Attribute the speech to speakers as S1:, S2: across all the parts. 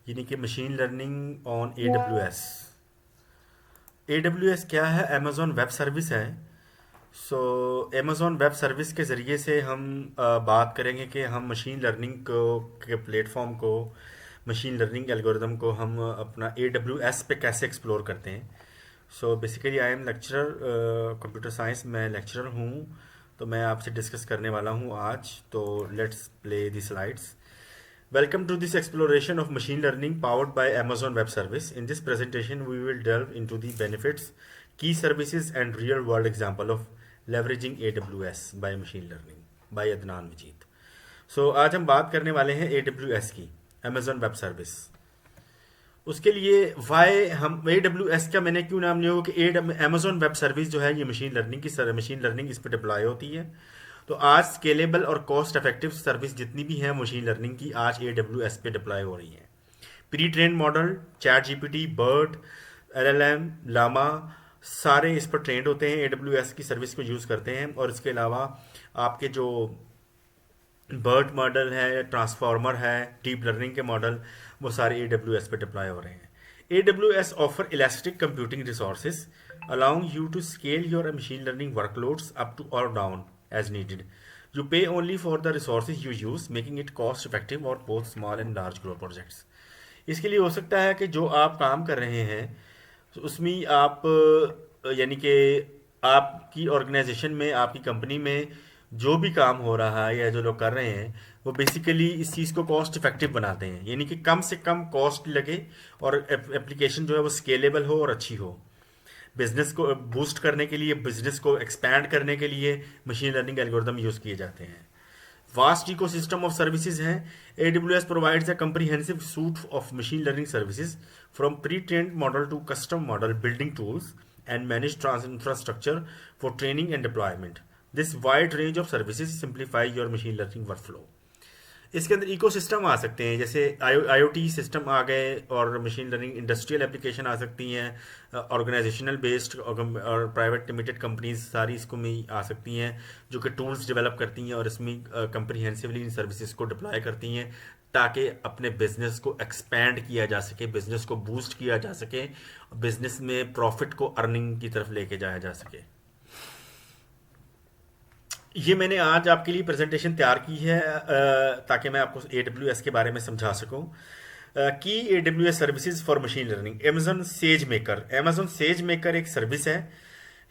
S1: यानी कि machine learning on AWS। AWS क्या है? अमेज़ॉन वेब सर्विस है। सो अमेज़ॉन वेब सर्विस के ज़रिए से हम बात करेंगे कि हम मशीन लर्निंग को के प्लेटफॉर्म को, मशीन लर्निंग एल्गोरिदम को हम अपना AWS पे कैसे एक्सप्लोर करते हैं। So basically I am lecturer computer science, मैं लेक्चरर हूँ। तो मैं आपसे डिस्कस करने वाला हूँ आज। तो let's play the slides. Welcome to this exploration of machine learning powered by Amazon Web Service. In this presentation, we will delve into the benefits, key services, and real-world example of leveraging AWS by machine learning by Adnan Vijit. So आज हम बात करने वाले हैं AWS की, Amazon Web Service। उसके लिए Y हम AWS का मैंने क्यों नाम लिया हो कि Amazon Web Service जो है ये मशीन लर्निंग इस पर डिप्लॉय होती है। तो आज स्केलेबल और कॉस्ट इफेक्टिव सर्विस जितनी भी है मशीन लर्निंग की आज AWS पे डिप्लॉय हो रही है। Pre train model, chat GPT, Bard, LLM, Llama सारे इस पर ट्रेंड होते हैं, AWS की सर्विस को यूज़ करते हैं। और इसके अलावा आपके जो बर्ड मॉडल है, ट्रांसफॉर्मर है, डीप लर्निंग के मॉडल, वो सारे AWS पे डिप्लॉय हो रहे हैं। AWS offer elastic computing resources allowing you to scale your machine learning workloads up to or down as needed. You pay only for the resources you use, making it cost effective for both small and large grow projects. इसके लिए हो सकता है कि जो आप काम कर रहे हैं तो उसमें आप यानी कि आपकी ऑर्गेनाइजेशन में, आपकी कंपनी में जो भी काम हो रहा है या जो लोग कर रहे हैं वो बेसिकली इस चीज़ को कॉस्ट इफेक्टिव बनाते हैं, यानी कि कम से कम कॉस्ट लगे और एप्लीकेशन जो है वो स्केलेबल हो और अच्छी हो। बिजनेस को बूस्ट करने के लिए, बिजनेस को एक्सपैंड करने के लिए मशीन लर्निंग एल्गोरिदम यूज़ किए जाते हैं। वास्ट इकोसिस्टम ऑफ सर्विसेज हैं। AWS provides a comprehensive suite of machine learning services from pre-trained model to custom model building tools and managed infrastructure for training and deployment. This wide range of services simplify your machine learning workflow. इसके अंदर ecosystem आ सकते हैं, जैसे IoT system आ गए और machine learning industrial application आ सकती हैं, organisational based और प्राइवेट लिमिटेड कंपनीज सारी इसको में आ सकती हैं जो कि टूल्स डेवलप करती हैं और इसमें कंप्रीहेंसिवली इन सर्विसेज को डिप्लॉय करती हैं ताकि अपने बिजनेस को एक्सपैंड किया जा सके, बिजनेस को बूस्ट किया जा सके, बिजनेस में प्रॉफिट को अर्निंग की तरफ लेके जाया जा सके। ये मैंने आज आपके लिए प्रेजेंटेशन तैयार की है ताकि मैं आपको AWS के बारे में समझा सकूं। की AWS services for machine learning. Amazon says maker एक सर्विस है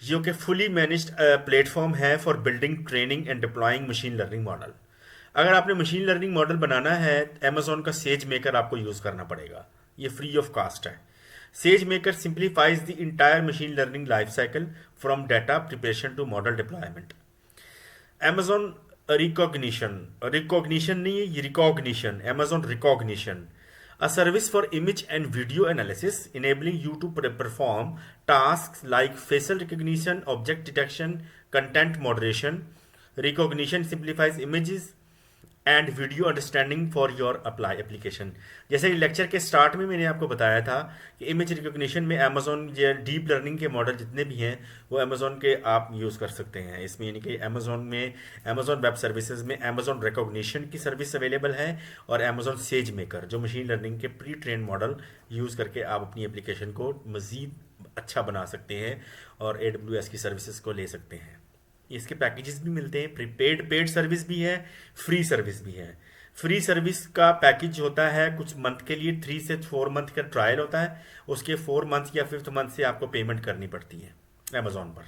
S1: जो कि फुली मैनेज्ड प्लेटफॉर्म है for building, training and deploying machine learning model. अगर आपने मशीन लर्निंग मॉडल बनाना है, अमेजोन का सेज मेकर आपको यूज़ करना पड़ेगा। ये फ्री ऑफ कॉस्ट है। SageMaker simplifies the entire machine learning life cycle from data preparation to model deployment. Amazon recognition नहीं है, ये recognition, Amazon recognition, a service for image and video analysis enabling you to perform tasks like facial recognition, object detection, content moderation. Recognition simplifies images and video understanding for your apply application. जैसे lecture के start में मैंने आपको बताया था कि image recognition में Amazon या डीप लर्निंग के मॉडल जितने भी हैं वो अमेजोन के आप यूज़ कर सकते हैं इसमें, यानी कि अमेजोन में, अमेजोन वेब सर्विसेज में अमेजोन रिकॉग्निशन की सर्विस अवेलेबल है और अमेजोन सेज मेकर जो मशीन लर्निंग के प्री ट्रेन मॉडल यूज़ करके आप अपनी एप्लीकेशन को मज़ीद अच्छा बना सकते हैं और AWS की सर्विसेज को ले सकते हैं। इसके पैकेजेस भी मिलते हैं, प्रीपेड पेड सर्विस भी है, फ्री सर्विस भी है। फ्री सर्विस का पैकेज होता है कुछ मंथ के लिए, 3 से 4 मंथ का ट्रायल होता है, उसके 4 मंथ या 5th मंथ से आपको पेमेंट करनी पड़ती है अमेजोन पर।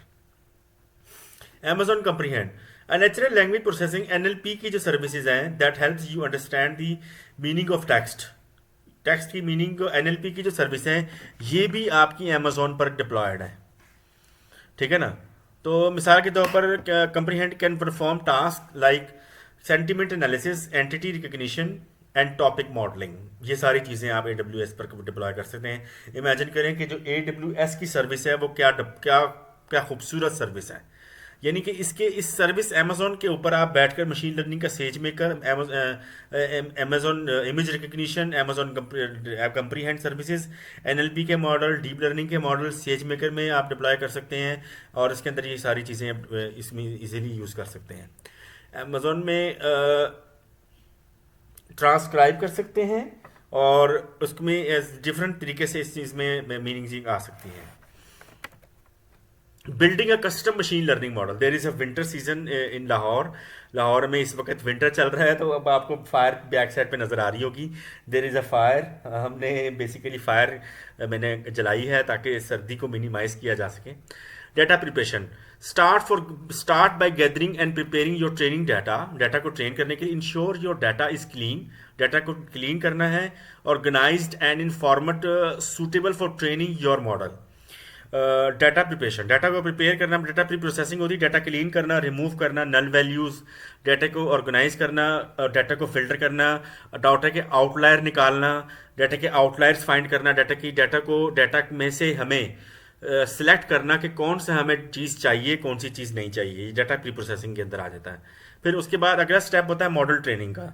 S1: Amazon comprehend natural language processing NLP की जो सर्विसेज हैं that helps you understand the meaning of text की मीनिंग को। NLP की जो सर्विस है ये भी आपकी अमेजोन पर डिप्लॉयड है, ठीक है ना। तो मिसाल के तौर पर comprehend can perform task like sentiment analysis, entity recognition and topic modelling. ये सारी चीज़ें आप AWS पर डिप्लॉय कर सकते हैं। इमेजिन करें कि जो AWS की सर्विस है वो क्या क्या क्या खूबसूरत सर्विस है, यानी कि इस सर्विस अमेजोन के ऊपर आप बैठकर मशीन लर्निंग का says maker, Amazon image recognition, Amazon comprehend services, NLP के मॉडल, डीप लर्निंग के मॉडल सेज मेकर में आप डिप्लॉय कर सकते हैं और इसके अंदर ये सारी चीज़ें इसमें इजीली यूज़ कर सकते हैं। अमेजोन में ट्रांसक्राइब कर सकते हैं और उसमें डिफरेंट तरीके से इस चीज़ में मीनिंग आ सकती हैं। Building a custom machine learning model, there is a winter season in Lahore. Lahore में इस वक्त विंटर चल रहा है, तो अब आपको फायर बैक साइड पे नज़र आ रही होगी। देर इज़ अ फायर, हमने बेसिकली फायर मैंने जलाई है ताकि सर्दी को मिनिमाइज किया जा सके। Data preparation, start by gathering and preparing your training data. Data को ट्रेन करने के लिए ensure your data is clean, data को क्लीन करना है, organized and in format suitable for training your model. Data preparation, data को prepare करना, data pre processing होती है, डाटा क्लीन करना, रिमूव करना नल वैल्यूज, डाटा को ऑर्गेनाइज करना, डाटा को फिल्टर करना, डाटा के आउटलायर निकालना, डाटा के आउटलायर्स फाइंड करना, डाटा में से हमें सिलेक्ट करना कि कौन सा हमें चीज़ चाहिए, कौन सी चीज़ नहीं चाहिए। ये डाटा प्री प्रोसेसिंग के अंदर आ जाता है। फिर उसके बाद अगला स्टेप होता है मॉडल ट्रेनिंग का।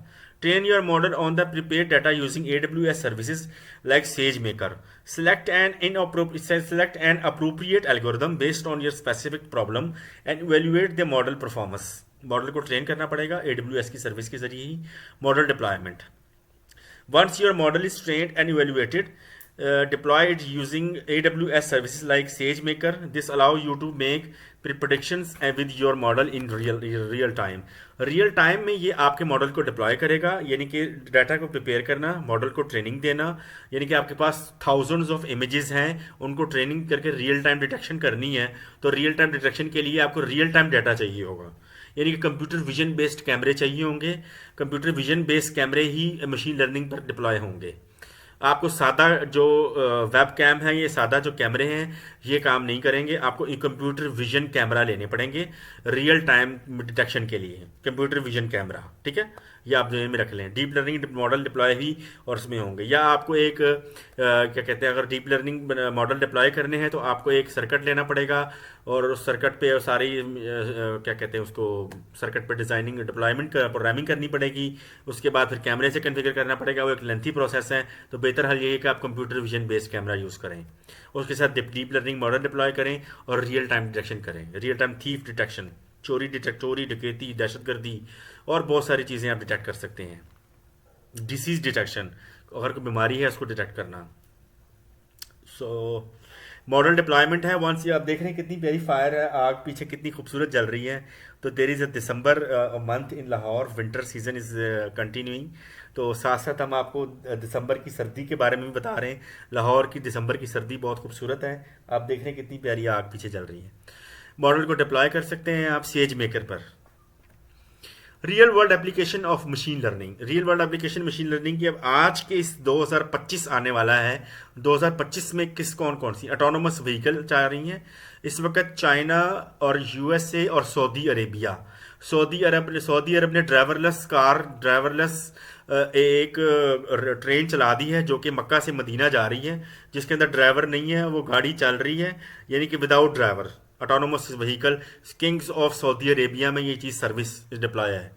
S1: Train your model on the prepare data using AWS services like says maker. Select an appropriate algorithm based on your specific problem and evaluate the model performance. Model को train करना पड़ेगा AWS की service के जरिए ही। Model deployment, once your model is trained and evaluated, deploy it using AWS services like SageMaker. This allow you to make predictions with your model in real time. Real time में ये आपके model को deploy करेगा, यानी कि data को prepare करना, model को ट्रेनिंग देना, यानी कि आपके पास थाउजेंड्स ऑफ इमेजेस हैं, उनको ट्रेनिंग करके रियल टाइम डिटेक्शन करनी है। तो रियल टाइम डिटेक्शन के लिए आपको रियल टाइम डाटा चाहिए होगा, यानी कि कंप्यूटर विजन बेस्ड कैमरे चाहिए होंगे। कंप्यूटर विजन बेस्ड कैमरे ही मशीन लर्निंग पर डिप्लॉय होंगे। आपको सादा जो वेब कैम है, ये सादा जो कैमरे हैं, ये काम नहीं करेंगे। आपको कंप्यूटर विजन कैमरा लेने पड़ेंगे रियल टाइम डिटेक्शन के लिए, कंप्यूटर विजन कैमरा, ठीक है। ये आप ध्यान में रख लें। डीप लर्निंग मॉडल डिप्लॉय ही और उसमें होंगे। या आपको एक क्या कहते हैं, अगर डीप लर्निंग मॉडल डिप्लॉय करने हैं तो आपको एक सर्किट लेना पड़ेगा और उस सर्किट पे सारी क्या कहते हैं उसको, सर्किट पे डिजाइनिंग डिप्लॉयमेंट प्रोग्रामिंग करनी पड़ेगी। उसके बाद फिर कैमरे से कन्फिगर करना पड़ेगा, वो एक लेंथी प्रोसेस है। तो बेहतर हल ये है कि आप computer vision based camera use करें, उसके साथ डीप लर्निंग मॉडल डिप्लॉय करें और रियल टाइम डिटेक्शन करें। रियल टाइम थीफ डिटेक्शन, चोरी डकैती, दहशतगर्दी और बहुत सारी चीज़ें आप डिटेक्ट कर सकते हैं। डिसीज डिटेक्शन, अगर कोई बीमारी है उसको डिटेक्ट करना। सो मॉडल डिप्लॉयमेंट है। वंस ये आप देख रहे हैं कितनी प्यारी फायर है, आग पीछे कितनी खूबसूरत जल रही है। तो there is a December month in Lahore, winter season is continuing. तो साथ साथ हम आपको दिसंबर की सर्दी के बारे में भी बता रहे हैं। लाहौर की दिसंबर की सर्दी बहुत खूबसूरत है। आप देख रहे हैं कितनी प्यारी आग पीछे जल रही है। मॉडल को डिप्लॉय कर सकते हैं आप सेज मेकर पर। Real world application of machine learning, real world application machine learning की अब आज के इस 2025 आने वाला है। 2025 में कौन कौन सी ऑटोनोमस व्हीकल चाह रही हैं इस वक्त? चाइना और USA और सऊदी अरेबिया। सऊदी अरब ने ड्राइवरलेस एक ट्रेन चला दी है जो कि मक्का से मदीना जा रही है, जिसके अंदर ड्राइवर नहीं है, वो गाड़ी चल रही है, यानी कि without driver, autonomous vehicle. Kings of Saudi Arabia में ये चीज़ सर्विस डिप्लॉय है।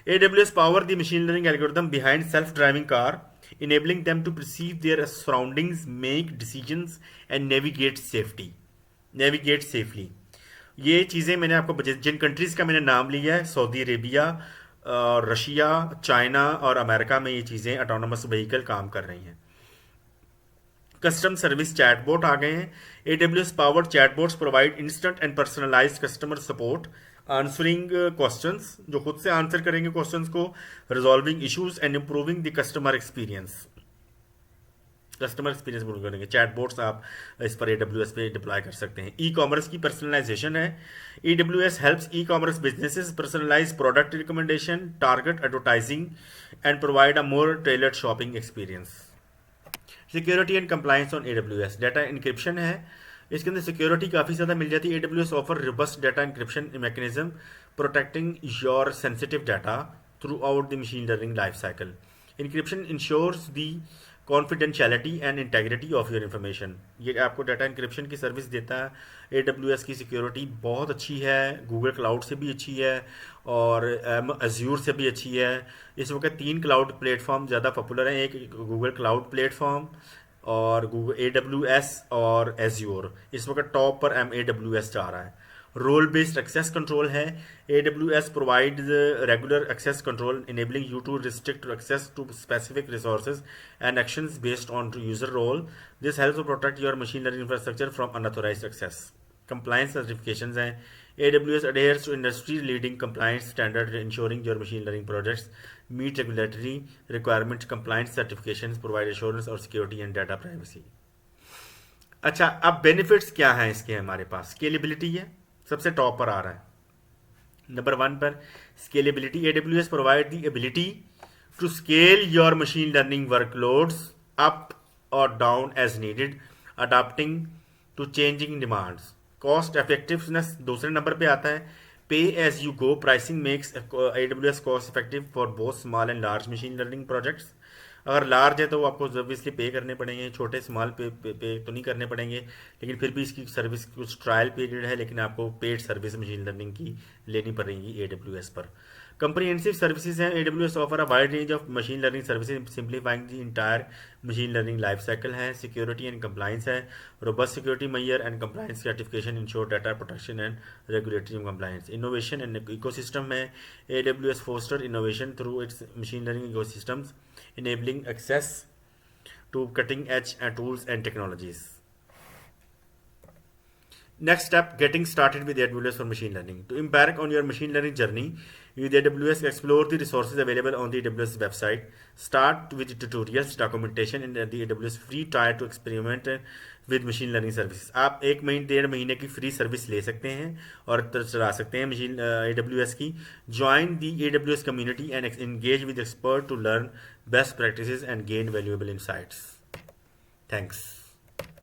S1: AWS power the machine learning algorithm behind self driving car, enabling them to perceive their surroundings, make decisions and navigate safely। ये चीज़ें मैंने आपको जिन countries का मैंने नाम लिया है, सऊदी अरेबिया, रशिया, चाइना और अमेरिका में ये चीज़ें ऑटोनोमस व्हीकल काम कर रही हैं। कस्टम सर्विस चैटबॉट आ गए हैं। AWS powered chatbots provide instant and personalized customer support, answering questions, जो खुद से आंसर करेंगे क्वेश्चंस को, resolving issues and improving the customer experience improve करेंगे। चैटबॉट्स आप इस पर AWS पे डिप्लॉय कर सकते हैं। ई कॉमर्स की पर्सनलाइजेशन है। AWS helps e commerce businesses personalize product recommendation, target advertising and provide a more tailored shopping experience. Security and compliance on AWS, data encryption है, इसके अंदर सिक्योरिटी काफ़ी ज़्यादा मिल जाती है। AWS offer robust data encryption mechanism protecting your sensitive data throughout the machine learning life cycle. Encryption ensures the confidentiality and integrity of your information. ये आपको data encryption की सर्विस देता है। AWS की सिक्योरिटी बहुत अच्छी है, Google cloud से भी अच्छी है और अज्यूर से भी अच्छी है। इस वक्त 3 क्लाउड प्लेटफॉर्म ज़्यादा पॉपुलर हैं, एक गूगल क्लाउड प्लेटफॉर्म और गूगल AWS और एज्योर। इस वक्त टॉप पर AWS जा रहा है रोल बेस्ड एक्सेस कंट्रोल है. AWS provides regular access control, enabling you to restrict access to specific resources and actions based on user role. This helps to protect your machine learning infrastructure from unauthorized access. Compliance certifications हैं. AWS adheres to industry-leading compliance standards, ensuring your machine learning projects meet regulatory requirements. Compliance certifications provide assurance और security and data privacy. अच्छा, अब benefits क्या हैं इसके हमारे पास. Scalability है, सबसे टॉप पर आ रहा है. नंबर 1 पर scalability. AWS provide the ability to scale your machine learning workloads up और down as needed, adapting to changing demands. Cost effectiveness दूसरे नंबर पे आता है. Pay as you go pricing makes AWS cost effective for both small and large machine learning projects. अगर large है तो आपको obviously पे करने पड़ेंगे, छोटे स्मॉल पे तो नहीं करने पड़ेंगे, लेकिन फिर भी इसकी सर्विस कुछ ट्रायल पीरियड है, लेकिन आपको पेड सर्विस मशीन लर्निंग की लेनी पड़ेगी AWS पर. Comprehensive services हैं. AWS offer a wide range of machine learning services, simplifying the entire machine learning life cycle है. Security and compliance है. Robust security measure and compliance certification ensure data protection and regulatory compliance. Innovation and ecosystem है. AWS foster innovation through its machine learning ecosystems, enabling access to cutting edge tools and technologies. Next step, getting started with AWS for machine learning. To embark on your machine learning journey with AWS, explore the resources available on the AWS website. Start with tutorials, documentation, and the AWS free trial to experiment with machine learning services. आप 1-1.5 महीने की free service ले सकते हैं और चला सकते हैं मशीन AWS की. Join the AWS community and engage with experts to learn best practices and gain valuable insights. Thanks.